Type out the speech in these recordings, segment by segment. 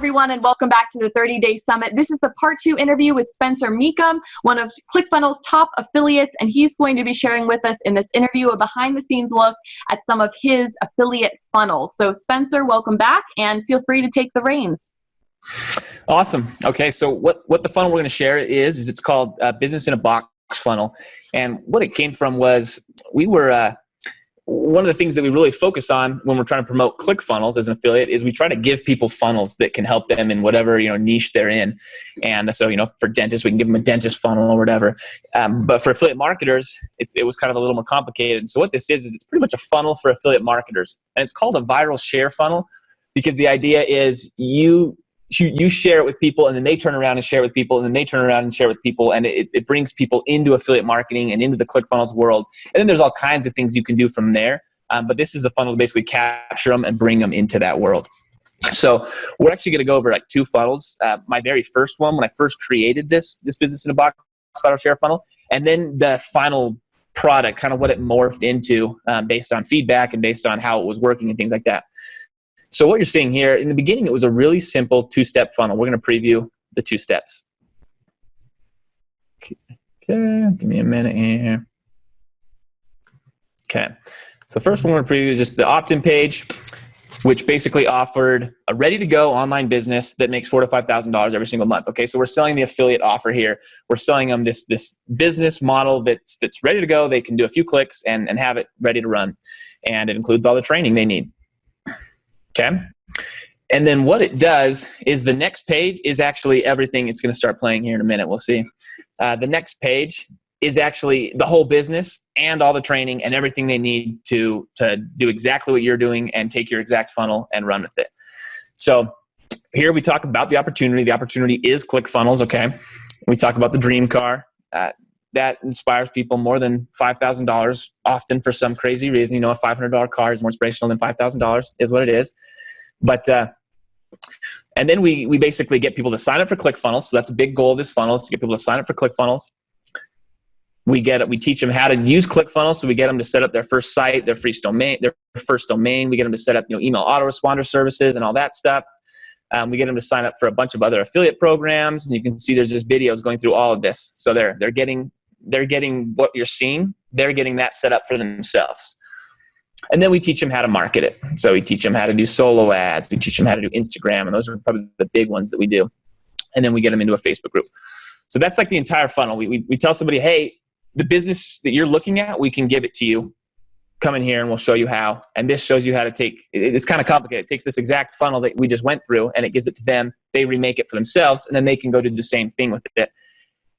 everyone, and welcome back to the 30-Day Summit. This is the part 2 interview with Spencer Mecham, one of ClickFunnels' top affiliates, and he's going to be sharing with us in this interview a behind-the-scenes look at some of his affiliate funnels. So Spencer, welcome back, and feel free to take the reins. Awesome. Okay, so what the funnel we're going to share is it's called Business in a Box funnel. And what it came from was we were one of the things that we really focus on when we're trying to promote ClickFunnels as an affiliate is we try to give people funnels that can help them in whatever niche they're in. And so for dentists, we can give them a dentist funnel or whatever. But for affiliate marketers, it was kind of a little more complicated. So what this is it's pretty much a funnel for affiliate marketers, and it's called a viral share funnel because the idea is you share it with people, and then they turn around and share it with people, and then they turn around and share it with people, and it brings people into affiliate marketing and into the ClickFunnels world. And then there's all kinds of things you can do from there. But this is the funnel to basically capture them and bring them into that world. So we're actually going to go over like 2 funnels. My very first one, when I first created this Business in a Box viral share funnel, and then the final product, kind of what it morphed into based on feedback and based on how it was working and things like that. So what you're seeing here, in the beginning, it was a really simple 2-step funnel. We're going to preview the 2 steps. Okay, give me a minute here. Okay, so first one we're going to preview is just the opt-in page, which basically offered a ready-to-go online business that makes $4,000 to $5,000 every single month. Okay, so we're selling the affiliate offer here. We're selling them this business model that's ready to go. They can do a few clicks and have it ready to run, and it includes all the training they need. Okay. And then what it does is the next page is actually everything. It's going to start playing here in a minute. We'll see. The next page is actually the whole business and all the training and everything they need to do exactly what you're doing and take your exact funnel and run with it. So here we talk about the opportunity. The opportunity is ClickFunnels. Okay. We talk about the dream car. That inspires people more than $5,000 often for some crazy reason. A $500 car is more inspirational than $5,000 is what it is. But, and then we basically get people to sign up for ClickFunnels. So that's a big goal of this funnel is to get people to sign up for ClickFunnels. We teach them how to use ClickFunnels. So we get them to set up their first site, their first domain. We get them to set up, email autoresponder services and all that stuff. We get them to sign up for a bunch of other affiliate programs, and you can see there's just videos going through all of this. So they're getting what you're seeing. They're getting that set up for themselves. And then we teach them how to market it. So we teach them how to do solo ads. We teach them how to do Instagram, and those are probably the big ones that we do. And then we get them into a Facebook group. So that's like the entire funnel. We tell somebody, hey, the business that you're looking at, we can give it to you. Come in here and we'll show you how. And this shows you how to take, it's kind of complicated. It takes this exact funnel that we just went through and it gives it to them. They remake it for themselves, and then they can go do the same thing with it.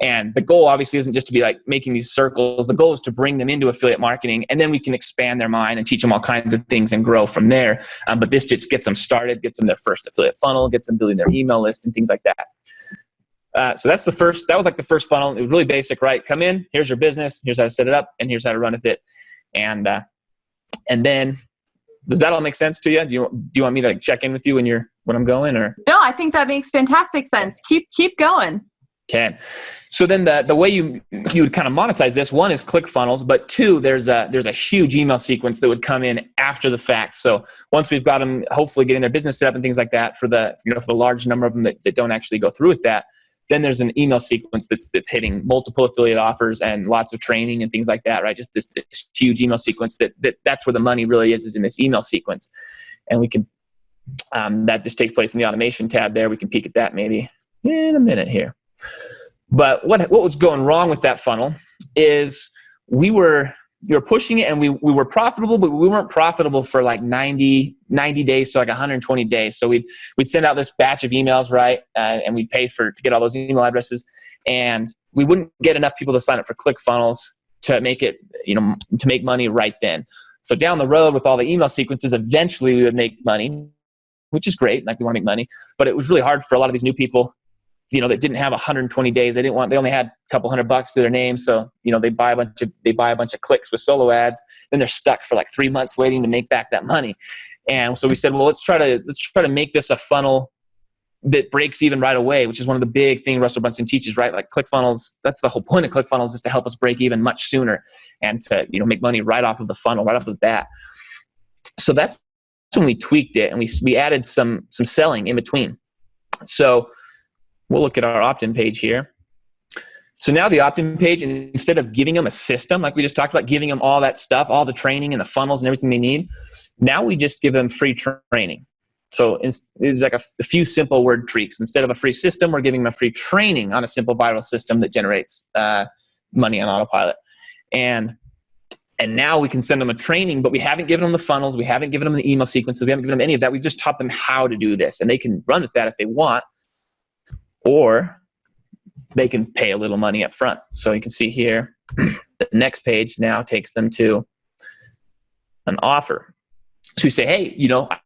And the goal obviously isn't just to be like making these circles. The goal is to bring them into affiliate marketing, and then we can expand their mind and teach them all kinds of things and grow from there. But this just gets them started, gets them their first affiliate funnel, gets them building their email list and things like that. So that was like the first funnel. It was really basic, right? Come in, here's your business, here's how to set it up, and here's how to run with it. And then, does that all make sense to you? Do you want me to check in with you when I'm going, or? No, I think that makes fantastic sense. Keep going. Okay. So then the way you would kind of monetize this, one is ClickFunnels, but 2, there's a huge email sequence that would come in after the fact. So once we've got them hopefully getting their business set up and things like that for the large number of them that don't actually go through with that, then there's an email sequence that's hitting multiple affiliate offers and lots of training and things like that, right? Just this huge email sequence that's where the money really is in this email sequence. And we can, that just takes place in the automation tab there. We can peek at that maybe in a minute here. But what was going wrong with that funnel is you were pushing it, and we were profitable, but we weren't profitable for like 90 days to like 120 days. So we'd send out this batch of emails, right? And we'd pay to get all those email addresses, and we wouldn't get enough people to sign up for ClickFunnels to make it, to make money right then. So down the road with all the email sequences, eventually we would make money, which is great. Like, we want to make money, but it was really hard for a lot of these new people, that didn't have 120 days. They only had a couple $100 to their name. So, they buy a bunch of clicks with solo ads. Then they're stuck for like 3 months waiting to make back that money. And so we said, well, let's try to make this a funnel that breaks even right away, which is one of the big things Russell Brunson teaches, right? Like ClickFunnels, that's the whole point of ClickFunnels, is to help us break even much sooner and to, make money right off of the funnel, right off of the bat. So that's when we tweaked it, and we added some selling in between. So we'll look at our opt-in page here. So now the opt-in page, instead of giving them a system, like we just talked about, giving them all that stuff, all the training and the funnels and everything they need, now we just give them free training. So it's like a few simple word tweaks. Instead of a free system, we're giving them a free training on a simple viral system that generates money on autopilot. And now we can send them a training, but we haven't given them the funnels. We haven't given them the email sequences. We haven't given them any of that. We've just taught them how to do this, and they can run with that if they want, or they can pay a little money up front. So you can see here, the next page now takes them to an offer. So you say, hey,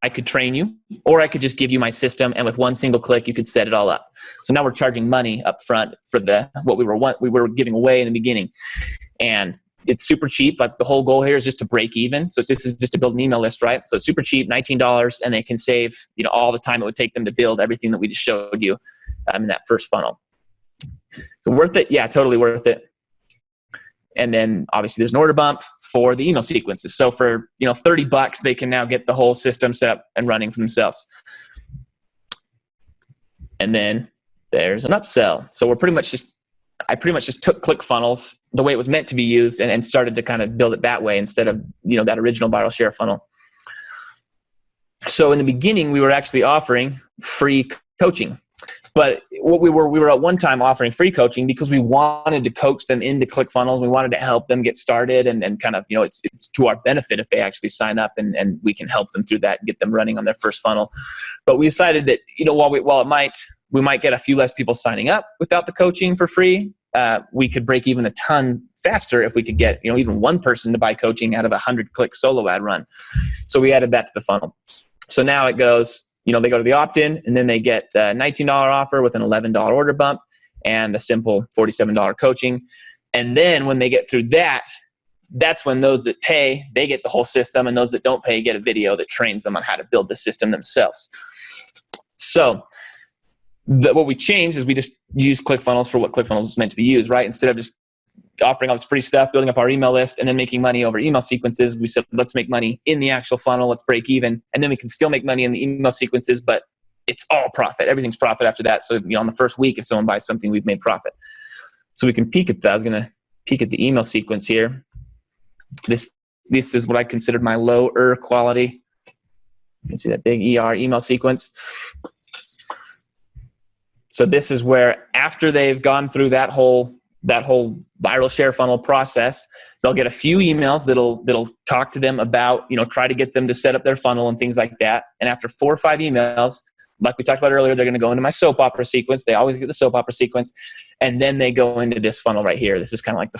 I could train you, or I could just give you my system, and with one single click, you could set it all up. So now we're charging money up front for what we were giving away in the beginning. And it's super cheap. Like, the whole goal here is just to break even. So this is just to build an email list, right? So it's super cheap, $19, and they can save, all the time it would take them to build everything that we just showed you in that first funnel. So worth it? Yeah, totally worth it. And then obviously there's an order bump for the email sequences. So for, $30, they can now get the whole system set up and running for themselves. And then there's an upsell. So I pretty much just took ClickFunnels the way it was meant to be used and started to kind of build it that way instead of, that original viral share funnel. So in the beginning, we were actually offering free coaching. But what we were at one time offering free coaching because we wanted to coach them into ClickFunnels. We wanted to help them get started and kind of, it's to our benefit if they actually sign up and we can help them through that and get them running on their first funnel. But we decided that, while we might get a few less people signing up without the coaching for free, we could break even a ton faster if we could get, even one person to buy coaching out of a 100-click solo ad run. So we added that to the funnel. So now it goes, they go to the opt-in, and then they get a $19 offer with an $11 order bump and a simple $47 coaching. And then when they get through that, that's when those that pay, they get the whole system, and those that don't pay get a video that trains them on how to build the system themselves. So what we changed is we just use ClickFunnels for what ClickFunnels is meant to be used, right? Instead of just offering all this free stuff, building up our email list, and then making money over email sequences, we said, let's make money in the actual funnel. Let's break even. And then we can still make money in the email sequences, but it's all profit. Everything's profit after that. So, on the first week, if someone buys something, we've made profit. So we can peek at that. I was going to peek at the email sequence here. This is what I considered my lower quality. You can see that big ER email sequence. So this is where, after they've gone through that whole viral share funnel process, they'll get a few emails that'll talk to them about, try to get them to set up their funnel and things like that. And after 4 or 5 emails, like we talked about earlier, they're going to go into my soap opera sequence. They always get the soap opera sequence. And then they go into this funnel right here. This is kind of like the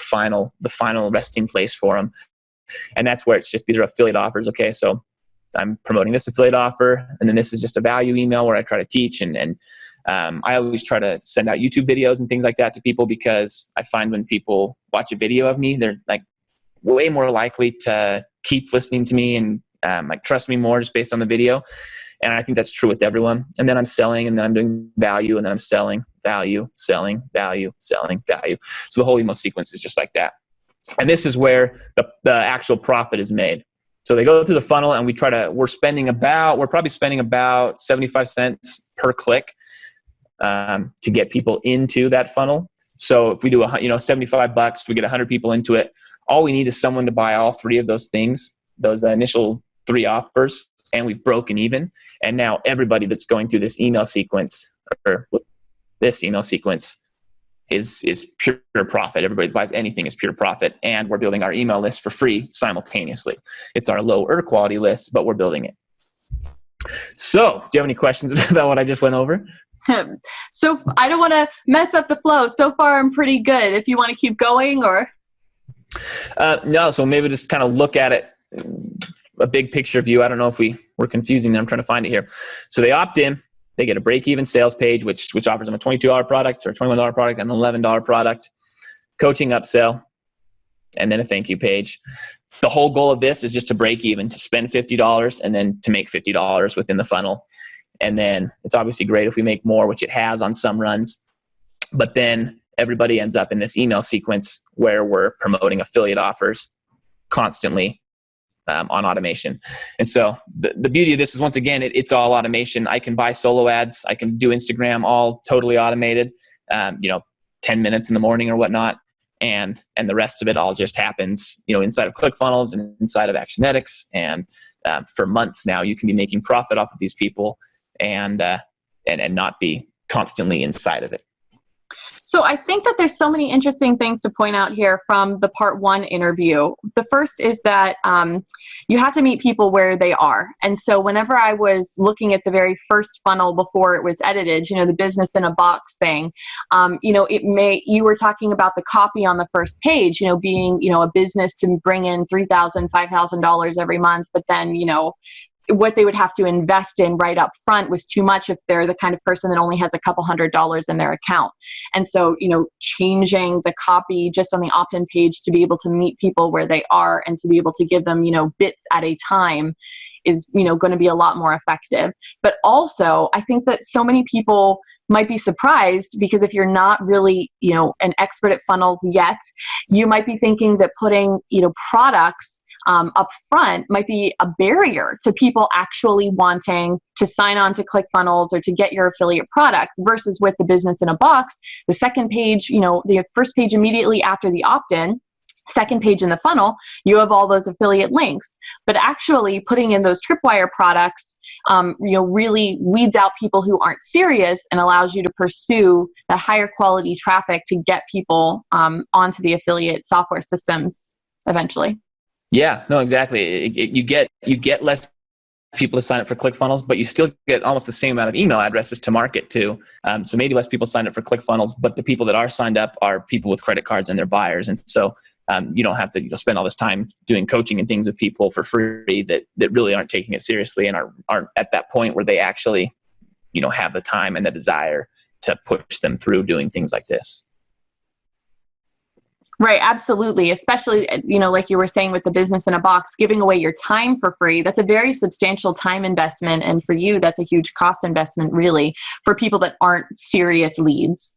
final resting place for them. And that's where it's just, these are affiliate offers. Okay. So I'm promoting this affiliate offer. And then this is just a value email where I try to teach and I always try to send out YouTube videos and things like that to people, because I find when people watch a video of me, they're like way more likely to keep listening to me and trust me more just based on the video. And I think that's true with everyone. And then I'm selling, and then I'm doing value, and then I'm selling, value, selling, value, selling, value. So the whole email sequence is just like that. And this is where the actual profit is made. So they go through the funnel, and we're probably spending about 75 cents per click to get people into that funnel. So if we do $75, we get 100 people into it. All we need is someone to buy all 3 of those things, those initial 3 offers, and we've broken even. And now everybody that's going through this email sequence is pure profit. Everybody that buys anything is pure profit, and we're building our email list for free simultaneously. It's our lower quality list, but we're building it. So, do you have any questions about what I just went over? So I don't want to mess up the flow. So far, I'm pretty good. If you want to keep going, or no. So maybe just kind of look at it, a big picture view. I don't know if we're confusing them. I'm trying to find it here. So they opt in. They get a break-even sales page, which offers them a $22 product or a $21 product and an $11 product, coaching upsell, and then a thank you page. The whole goal of this is just to break even, to spend $50 and then to make $50 within the funnel. And then it's obviously great if we make more, which it has on some runs. But then everybody ends up in this email sequence where we're promoting affiliate offers constantly on automation. And so the beauty of this is, once again, it's all automation. I can buy solo ads. I can do Instagram, all totally automated, 10 minutes in the morning or whatnot. And the rest of it all just happens, inside of ClickFunnels and inside of Actionetics. And for months now, you can be making profit off of these people and not be constantly inside of it. So I think that there's so many interesting things to point out here from the part 1 interview. The first is that you have to meet people where they are. And so whenever I was looking at the very first funnel before it was edited, the business in a box thing, you were talking about the copy on the first page, being, a business to bring in $3,000, $5,000 every month, but then, what they would have to invest in right up front was too much if they're the kind of person that only has a couple $100s in their account. And so, changing the copy just on the opt-in page to be able to meet people where they are and to be able to give them, bits at a time is, going to be a lot more effective. But also, I think that so many people might be surprised because if you're not really, an expert at funnels yet, you might be thinking that putting, products up front might be a barrier to people actually wanting to sign on to ClickFunnels or to get your affiliate products, versus with the business in a box, the second page, the first page immediately after the opt-in, second page in the funnel, you have all those affiliate links. But actually putting in those tripwire products, really weeds out people who aren't serious and allows you to pursue the higher quality traffic to get people onto the affiliate software systems eventually. Yeah, no, exactly. You get less people to sign up for ClickFunnels, but you still get almost the same amount of email addresses to market to. So maybe less people sign up for ClickFunnels, but the people that are signed up are people with credit cards and their buyers. And so you don't have to spend all this time doing coaching and things with people for free that really aren't taking it seriously and aren't at that point where they actually, have the time and the desire to push them through doing things like this. Right, absolutely. Especially, like you were saying with the business in a box, giving away your time for free, that's a very substantial time investment. And for you, that's a huge cost investment, really, for people that aren't serious leads.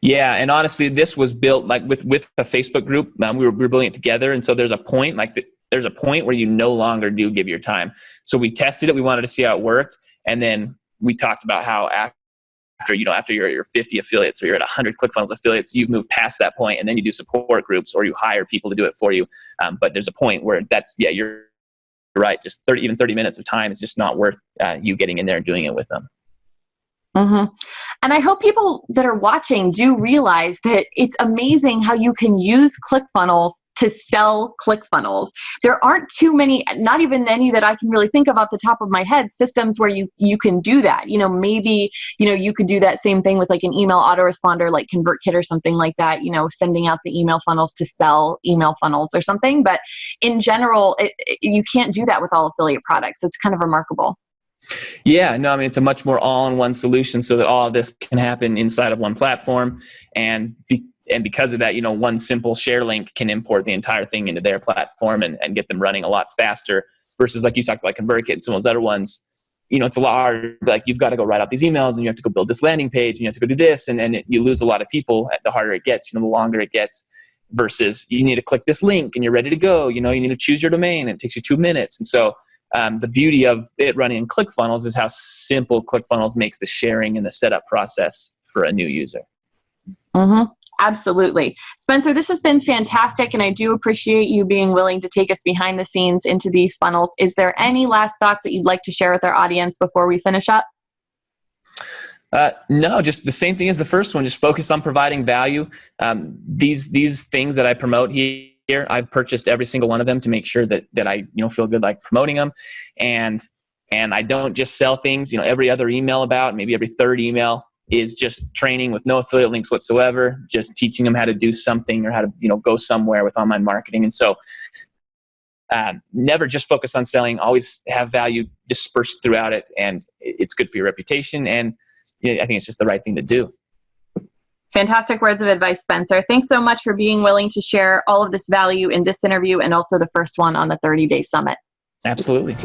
Yeah, and honestly, this was built like with a Facebook group. We were building it together, and so there's a point where you no longer do give your time. So we tested it. We wanted to see how it worked, and then we talked about how after you're 50 affiliates or you're at 100 ClickFunnels affiliates, you've moved past that point, and then you do support groups or you hire people to do it for you. But there's a point where you're right. Just 30 minutes of time is just not worth you getting in there and doing it with them. Mm-hmm. And I hope people that are watching do realize that it's amazing how you can use ClickFunnels to sell ClickFunnels. There aren't too many, not even any that I can really think of off the top of my head, systems where you can do that. Maybe, you could do that same thing with like an email autoresponder like ConvertKit or something like that, sending out the email funnels to sell email funnels or something. But in general, you can't do that with all affiliate products. It's kind of remarkable. Yeah, no, I mean, it's a much more all-in-one solution so that all of this can happen inside of one platform. And because of that, one simple share link can import the entire thing into their platform and get them running a lot faster versus like you talked about ConvertKit and some of those other ones. It's a lot harder. Like you've got to go write out these emails and you have to go build this landing page and you have to go do this. And you lose a lot of people the harder it gets, the longer it gets versus you need to click this link and you're ready to go. You need to choose your domain and it takes you 2 minutes. And so the beauty of it running in ClickFunnels is how simple ClickFunnels makes the sharing and the setup process for a new user. Mm-hmm. Absolutely. Spencer, this has been fantastic, and I do appreciate you being willing to take us behind the scenes into these funnels. Is there any last thoughts that you'd like to share with our audience before we finish up? No, just the same thing as the first one. Just focus on providing value. These things that I promote here, I've purchased every single one of them to make sure that I feel good like promoting them, and I don't just sell things. Every other email about maybe every third email is just training with no affiliate links whatsoever, just teaching them how to do something or how to go somewhere with online marketing. And so never just focus on selling, always have value dispersed throughout it, and it's good for your reputation, and I think it's just the right thing to do. Fantastic words of advice, Spencer. Thanks so much for being willing to share all of this value in this interview and also the first one on the 30-day summit. Absolutely.